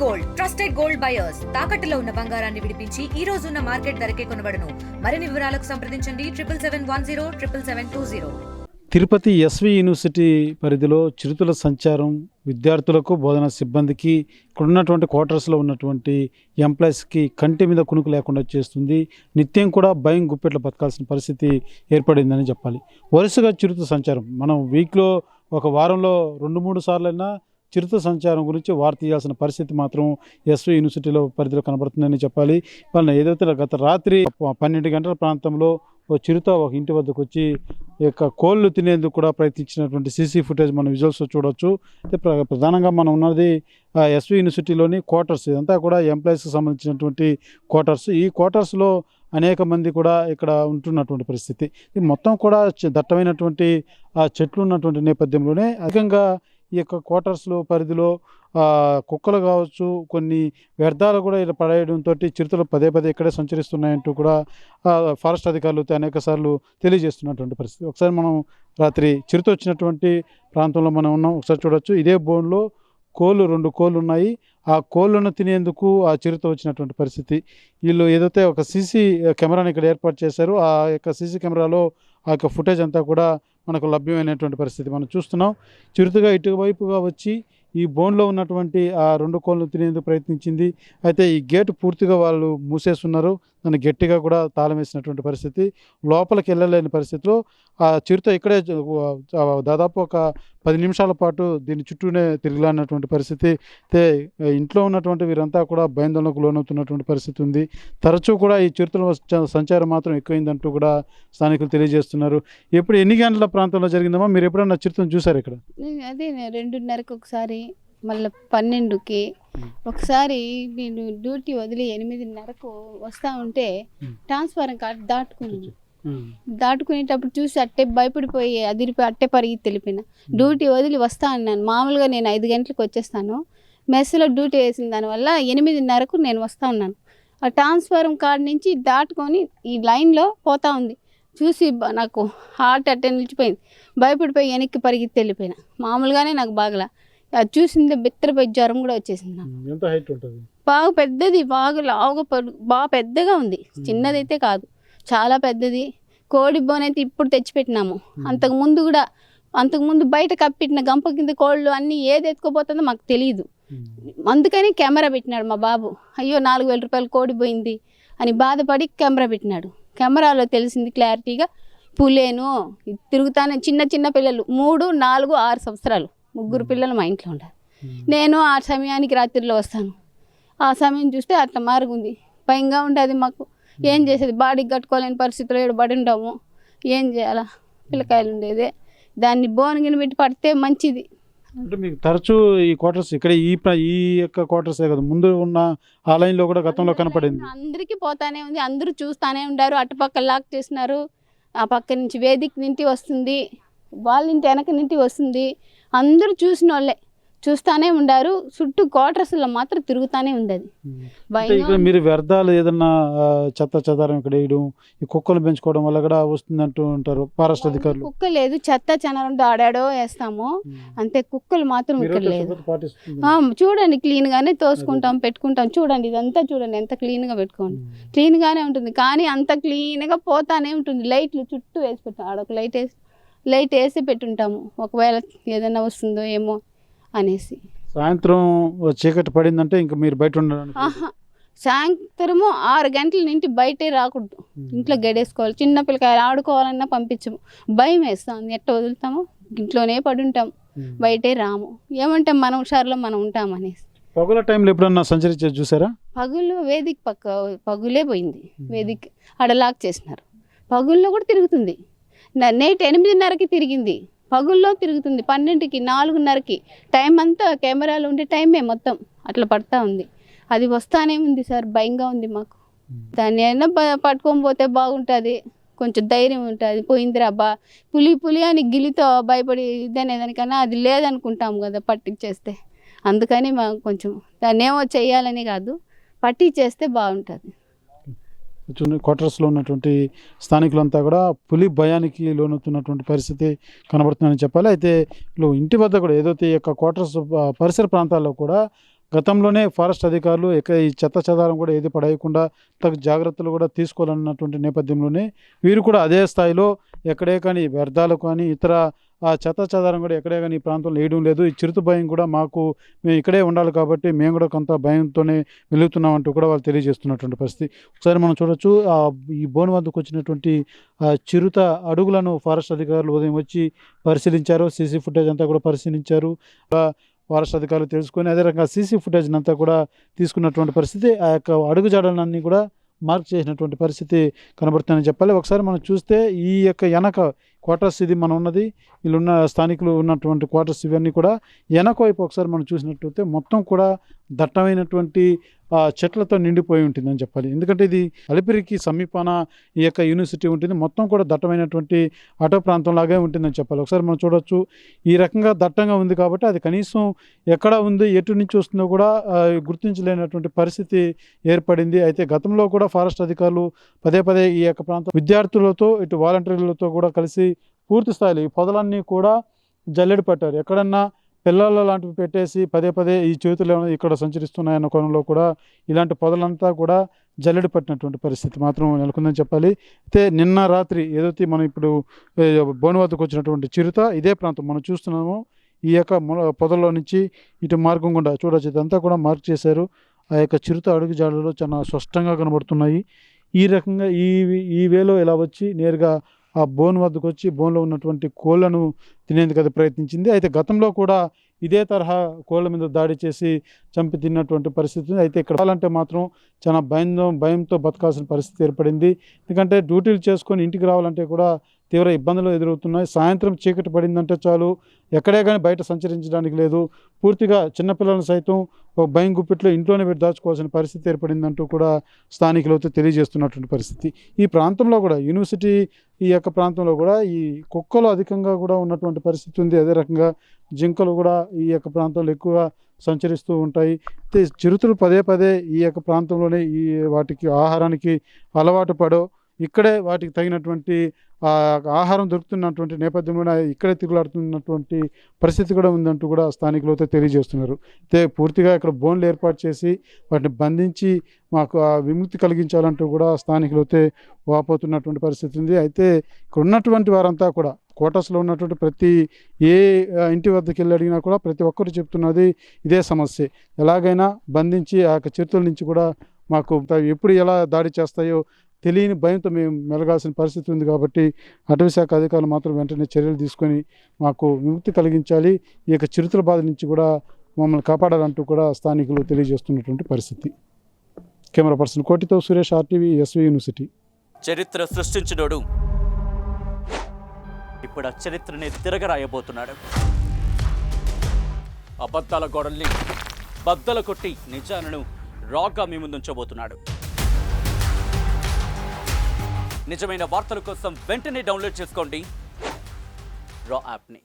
Gold trusted gold buyers తాకట్టులో ఉన్న బంగారాన్ని విడిపించి ఈ రోజు ఉన్న మార్కెట్ ధరకే కొనబడును. మరిన్ని వివరాలకు సంప్రదించండి 7771077720. తిరుపతి ఎస్వి యూనివర్సిటీ పరిధిలో చిరుతల సంచారం విద్యార్థులకు బోధనా సిబ్బందికి ఇక్కడ ఉన్నటువంటి క్వార్టర్స్లో ఉన్నటువంటి ఎంప్లాయీస్కి కంటి మీద కునుకు లేకుండా చేస్తుంది. నిత్యం కూడా భయం గుప్పెట్లో బతకాల్సిన పరిస్థితి ఏర్పడిందని చెప్పాలి. వరుసగా చిరుత సంచారం మనం వీక్లో ఒక వారంలో 2-3 సార్లైనా చిరుత సంచారం గురించి వార్త తీయాల్సిన పరిస్థితి మాత్రం ఎస్వి యూనివర్సిటీలో పరిధిలో కనబడుతుందని చెప్పాలి. వాళ్ళ ఏదైతే గత రాత్రి 12 గంటల ప్రాంతంలో ఓ చిరుత ఒక ఇంటి వద్దకు వచ్చి కోళ్ళు తినేందుకు కూడా ప్రయత్నించినటువంటి సీసీ ఫుటేజ్ మనం విజువల్స్ చూడవచ్చు. అయితే ప్రధానంగా మనం ఉన్నది ఎస్వి యూనివర్సిటీలోని క్వార్టర్స్, ఇదంతా కూడా ఎంప్లాయీస్కి సంబంధించినటువంటి క్వార్టర్స్. ఈ క్వార్టర్స్లో అనేక మంది కూడా ఇక్కడ ఉంటున్నటువంటి పరిస్థితి. ఇది మొత్తం కూడా దట్టమైనటువంటి చెట్లు ఉన్నటువంటి నేపథ్యంలోనే అధికంగా ఈ యొక్క క్వార్టర్స్లో పరిధిలో కుక్కలు కావచ్చు, కొన్ని వ్యర్థాలు కూడా ఇలా పడేయడంతో చిరుతలు పదే ఇక్కడే సంచరిస్తున్నాయంటూ కూడా ఫారెస్ట్ అధికారులు అనేక సార్లు తెలియజేస్తున్నటువంటి పరిస్థితి. ఒకసారి మనం రాత్రి చిరుత వచ్చినటువంటి ప్రాంతంలో మనం ఉన్నాం, ఒకసారి చూడవచ్చు. ఇదే బోన్లో 2 కోళ్ళు ఉన్నాయి. ఆ కోళ్ళను తినేందుకు ఆ చిరుత వచ్చినటువంటి పరిస్థితి. వీళ్ళు ఏదైతే ఒక సీసీ కెమెరాని ఇక్కడ ఏర్పాటు చేశారు, ఆ యొక్క సీసీ కెమెరాలో ఆ యొక్క ఫుటేజ్ అంతా కూడా మనకు లభ్యమైనటువంటి పరిస్థితి మనం చూస్తున్నాం. చిరుతగా ఇటువైపుగా వచ్చి ఈ బోన్లో ఉన్నటువంటి ఆ 2 కోళ్ళను తినేందుకు ప్రయత్నించింది. అయితే ఈ గేటు పూర్తిగా వాళ్ళు మూసేస్తున్నారు, దాన్ని గట్టిగా కూడా తాళం వేసినటువంటి పరిస్థితి. లోపలికి వెళ్ళలేని పరిస్థితిలో ఆ చిరుత ఇక్కడే దాదాపు ఒక 10 నిమిషాల పాటు దీని చుట్టూనే తిరిగిలాడినటువంటి పరిస్థితి. అయితే ఇంట్లో ఉన్నటువంటి వీరంతా కూడా భయాందోళనకు లోనవుతున్నటువంటి పరిస్థితి ఉంది. తరచూ కూడా ఈ చిరుతల సంచారం మాత్రం ఎక్కువైందంటూ కూడా స్థానికులు తెలియజేస్తున్నారు. ఎన్ని గంటల ప్రాంతంలో జరిగిందమ్మా? మీరు ఎప్పుడన్నా చిరుతను చూసారు ఇక్కడ? అదే 2:30కి ఒకసారి, మళ్ళీ 12కి ఒకసారి. నేను డ్యూటీ వదిలి 8:30కు వస్తూ ఉంటే ట్రాన్స్ఫారం కార్డు దాటుకునేటప్పుడు చూసి అట్టే భయపడిపోయి అదిరిపోయి అట్టే పరిగెత్తి వెళ్ళిపోయిన. డ్యూటీ వదిలి వస్తా అన్నాను. మామూలుగా నేను 5 గంటలకు వచ్చేస్తాను, మెస్లో డ్యూటీ వేసిన దానివల్ల 8:30కు నేను వస్తూ ఉన్నాను. ఆ ట్రాన్స్ఫారం కార్డు నుంచి దాటుకొని ఈ లైన్లో పోతా ఉంది. చూసి నాకు హార్ట్ అట్టే నిలిచిపోయింది. భయపడిపోయి వెనక్కి పరిగెత్తి వెళ్ళిపోయినా. మామూలుగానే నాకు బాగలా, అది చూసింది బిత్తరపోయి జ్వరం కూడా వచ్చేసింది నాకు. ఎంత హైట్ ఉంటుంది? బాగా పెద్దది, బాగా లావుగా బాగా పెద్దగా ఉంది, చిన్నదైతే కాదు, చాలా పెద్దది. కోడి బోన్ అయితే ఇప్పుడు తెచ్చిపెట్టినాము. అంతకుముందు బయట కప్పిట్టిన గంప కింద కోళ్ళు అన్నీ ఏది ఎత్తుకోపోతుందో మాకు తెలియదు. అందుకని కెమెరా పెట్టినాడు మా బాబు. అయ్యో 4,000 రూపాయలు కోడి పోయింది అని బాధపడి కెమెరా పెట్టినాడు. కెమెరాలో తెలిసింది క్లారిటీగా పులేను తిరుగుతానే. చిన్న పిల్లలు 3, 4, 6 సంవత్సరాలు 3 పిల్లలు మా ఇంట్లో ఉంటారు. నేను ఆ సమయానికి రాత్రిలో వస్తాను. ఆ సమయం చూస్తే అట్లా మారుగుంది, భయంగా ఉంటుంది మాకు. ఏం చేసేది, బాడీకి కట్టుకోలేని పరిస్థితిలో పడి ఉంటాము. ఏం చేయాలా, పిల్లకాయలు ఉండేదే. దాన్ని బోనగిన పెట్టి పడితే మంచిది. అంటే మీకు తరచూ ఈ క్వార్టర్స్ ఇక్కడ ఈ యొక్క క్వార్టర్సే కదా, ముందు ఉన్న ఆ లైన్లో కూడా గతంలో కనపడింది. అందరికీ పోతానే ఉంది, అందరూ చూస్తానే ఉండారు. అటుపక్క లాక్ చేసినారు, ఆ పక్క నుంచి వేదిక నింటి వస్తుంది, వాళ్ళ ఇంటి వెనక నింటి వస్తుంది. అందరూ చూసిన వాళ్ళే చూస్తానే ఉండారు. చుట్టూ క్వార్టర్స్లో మాత్రం తిరుగుతానే ఉంది. అది ఇక్కడ మీరు వ్యర్థాలు ఏదన్నా చెదారం ఇక్కడ వేయడం, ఈ కుక్కలు పెంచుకోవడం వల్ల కూడా వస్తుందంటూ ఉంటారు ఫారెస్ట్ అధికారులు. కుక్క లేదు, చెదారం ఆడాడో వేస్తాము అంతే. కుక్కలు మాత్రం ఇక్కడ లేదు. చూడండి, క్లీన్ గానే తోసుకుంటాం, పెట్టుకుంటాం. చూడండి, ఇదంతా చూడండి ఎంత క్లీన్ గా పెట్టుకోండి. క్లీన్ గానే ఉంటుంది, కానీ అంత క్లీన్ గా పోతానే ఉంటుంది. లైట్లు చుట్టూ వేసి పెట్టాం, ఆడొక లైట్ వేసి పెట్టుంటాము, ఒకవేళ ఏదైనా వస్తుందో ఏమో అనేసి. సాయంత్రం చీకటి పడిందంటే ఇంకా మీరు బయట ఉండడానికి? సాయంత్రము 6 గంటల నుండి బయటే రాకూడదు, ఇంట్లో గడేసుకోవాలి. చిన్న పిల్లకాయలు ఆడుకోవాలన్నా పంపించము, భయం వేస్తాం. ఎట్ట వదులుతాము, ఇంట్లోనే పడి ఉంటాం, బయటే రాము. ఏమంటాం, మన హుషారులో మనం ఉంటాం అనేసి. పగుల టైంలో ఎప్పుడన్నా సంచరించేది చూసారా? పగులు వేదిక పక్క పగులే పోయింది, వేదిక ఆడ లాక్ చేసినారు. పగుల్లో కూడా తిరుగుతుంది. నైట్ 8:30కి తిరిగింది, పగుల్లో తిరుగుతుంది. 12కి, 4:30కి టైం అంతా కెమెరాలు ఉండే టైమే మొత్తం అట్లా పడతా ఉంది. అది వస్తానే ఉంది సార్, భయంగా ఉంది మాకు. దాన్ని అయినా పట్టుకొని పోతే బాగుంటుంది, కొంచెం ధైర్యం ఉంటుంది. పోయిందిరా పులి అని గిలితో భయపడి ఇదనేదానికన్నా అది లేదనుకుంటాం కదా పట్టించేస్తే. అందుకని మాకు కొంచెం దాన్ని ఏమో చేయాలని కాదు, పట్టించేస్తే బాగుంటుంది. క్వార్టర్స్లో ఉన్నటువంటి స్థానికులంతా కూడా పులి భయానికి లోనవుతున్నటువంటి పరిస్థితి కనబడుతుందని చెప్పాలి. అయితే ఇంటి వద్ద కూడా ఏదైతే ఈ యొక్క క్వార్టర్స్ పరిసర ప్రాంతాల్లో కూడా గతంలోనే ఫారెస్ట్ అధికారులు ఈ చెత్త చెదారం కూడా ఏది పడేయకుండా తగు జాగ్రత్తలు కూడా తీసుకోవాలన్నటువంటి నేపథ్యంలోనే వీరు కూడా అదే స్థాయిలో ఎక్కడే కానీ వ్యర్థాలు కానీ ఇతర ఆ చెత్త చెదారం కూడా ఎక్కడే కానీ ఈ ప్రాంతంలో వేయడం లేదు. ఈ చిరుత భయం కూడా మేము ఇక్కడే ఉండాలి కాబట్టి మేము కూడా కొంత భయంతోనే వెలుగుతున్నామంటూ కూడా వాళ్ళు తెలియజేస్తున్నటువంటి పరిస్థితి. ఒకసారి మనం చూడొచ్చు ఈ బోన్ వద్దకు వచ్చినటువంటి చిరుత అడుగులను ఫారెస్ట్ అధికారులు ఉదయం వచ్చి పరిశీలించారు. సీసీ ఫుటేజ్ అంతా కూడా పరిశీలించారు. ఫారెస్ట్ అధికారులు తెలుసుకొని అదే రకంగా సీసీ ఫుటేజ్ అంతా కూడా తీసుకున్నటువంటి పరిస్థితి. ఆ యొక్క అడుగుజాడలన్నీ కూడా మార్క్ చేసినటువంటి పరిస్థితి కనబడుతుందని చెప్పాలి. ఒకసారి మనం చూస్తే ఈ యొక్క వెనక క్వార్టర్స్ ఇది మనం ఉన్నది, వీళ్ళున్న స్థానికులు ఉన్నటువంటి క్వార్టర్స్ ఇవన్నీ కూడా వెనక వైపు ఒకసారి మనం చూసినట్లయితే మొత్తం కూడా దట్టమైనటువంటి చెట్లతో నిండిపోయి ఉంటుందని చెప్పాలి. ఎందుకంటే ఇది అలిపిరికి సమీపాన ఈ యొక్క యూనివర్సిటీ ఉంటుంది. మొత్తం కూడా దట్టమైనటువంటి అటో ప్రాంతంలాగే ఉంటుందని చెప్పాలి. ఒకసారి మనం చూడవచ్చు ఈ రకంగా దట్టంగా ఉంది కాబట్టి అది కనీసం ఎక్కడ ఉంది ఎటు నుంచి వస్తుందో కూడా గుర్తించలేనటువంటి పరిస్థితి ఏర్పడింది. అయితే గతంలో కూడా ఫారెస్ట్ అధికారులు పదే పదే ఈ యొక్క ప్రాంతం విద్యార్థులతో ఇటు వాలంటీర్లతో కూడా కలిసి పూర్తి స్థాయిలో ఈ పొదలన్నీ కూడా జల్లెడ పట్టారు. ఎక్కడన్నా పిల్లల లాంటివి పెట్టేసి పదే పదే ఈ చేతులు ఇక్కడ సంచరిస్తున్నాయన్న కోణంలో కూడా ఇలాంటి పొదలంతా కూడా జల్లెడ పట్టినటువంటి పరిస్థితి మాత్రం నెలకొందని చెప్పాలి. అయితే నిన్న రాత్రి ఏదైతే మనం ఇప్పుడు బోను వద్దకు వచ్చినటువంటి చిరుత ఇదే ప్రాంతం మనం చూస్తున్నామో ఈ యొక్క పొదల్లో నుంచి ఇటు మార్గం గుండా చూడవచ్చు. ఇదంతా కూడా మార్క్ చేశారు. ఆ యొక్క చిరుత అడుగు జాడలు చాలా స్పష్టంగా కనబడుతున్నాయి. ఈ రకంగా ఈ వేలో ఇలా వచ్చి నేరుగా ఆ బోన్ వద్దకు వచ్చి బోన్లో ఉన్నటువంటి కోళ్లను తినేందుకు అది ప్రయత్నించింది. అయితే గతంలో కూడా ఇదే తరహా కోళ్ల మీద దాడి చేసి చంపి తిన్నటువంటి పరిస్థితి. అయితే ఇక్కడ కావాలంటే మాత్రం చాలా భయంతో బతకాల్సిన పరిస్థితి ఏర్పడింది. ఎందుకంటే డ్యూటీలు చేసుకొని ఇంటికి రావాలంటే కూడా తీవ్ర ఇబ్బందులు ఎదురవుతున్నాయి. సాయంత్రం చీకటి పడిందంటే చాలు ఎక్కడే కానీ బయట సంచరించడానికి లేదు. పూర్తిగా చిన్నపిల్లలను సైతం ఒక భయం గుప్పిట్లో ఇంట్లోనే పెట్టి దాచుకోవాల్సిన పరిస్థితి ఏర్పడిందంటూ కూడా స్థానికులతో తెలియజేస్తున్నటువంటి పరిస్థితి. ఈ ప్రాంతంలో కూడా యూనివర్సిటీ ఈ యొక్క ప్రాంతంలో కూడా ఈ కుక్కలు అధికంగా కూడా ఉన్నటువంటి పరిస్థితి ఉంది. అదే రకంగా జింకలు కూడా ఈ యొక్క ప్రాంతంలో ఎక్కువగా సంచరిస్తూ ఉంటాయి. చిరుతలు పదే పదే ఈ యొక్క ప్రాంతంలోనే వాటికి ఆహారానికి అలవాటు పడో ఇక్కడే వాటికి తగినటువంటి ఆహారం దొరుకుతున్నటువంటి నేపథ్యంలో ఇక్కడే తిరుగులాడుతున్నటువంటి పరిస్థితి కూడా ఉందంటూ కూడా స్థానికులతో తెలియజేస్తున్నారు. అయితే పూర్తిగా ఇక్కడ బోన్లు ఏర్పాటు చేసి వాటిని బంధించి మాకు విముక్తి కలిగించాలంటూ కూడా స్థానికులతో వాపోతున్నటువంటి పరిస్థితి ఉంది. అయితే ఇక్కడ ఉన్నటువంటి వారంతా కూడా క్వార్టర్స్లో ఉన్నటువంటి ప్రతి ఇంటి వద్దకు వెళ్ళి అడిగినా కూడా ప్రతి ఒక్కరు చెప్తున్నది ఇదే సమస్య. ఎలాగైనా బంధించి ఆ యొక్క చిరుతల నుంచి కూడా మాకు ఎప్పుడు ఎలా దాడి చేస్తాయో తెలియని భయంతో మేము మెలగాల్సిన పరిస్థితి ఉంది. కాబట్టి అటవీశాఖ అధికారులు మాత్రం వెంటనే చర్యలు తీసుకొని మాకు విముక్తి కలిగించాలి, ఈ యొక్క చిరుతల బాధ నుంచి కూడా మమ్మల్ని కాపాడాలంటూ కూడా స్థానికులు తెలియజేస్తున్నటువంటి పరిస్థితి. కెమెరా పర్సన్ కోటితో సురేష్, RTV, SV యూనివర్సిటీ. చరిత్ర సృష్టించినోడు ఇప్పుడు ఆ చరిత్రని తిరగరాయబోతున్నాడు. అబద్ధాల గోడల్ని బద్దల కొట్టి నిజాలను రాగా మీ ముందుంచబోతున్నాడు. నిజమైన వార్తల కోసం వెంటనే డౌన్లోడ్ చేసుకోండి రా యాప్ని.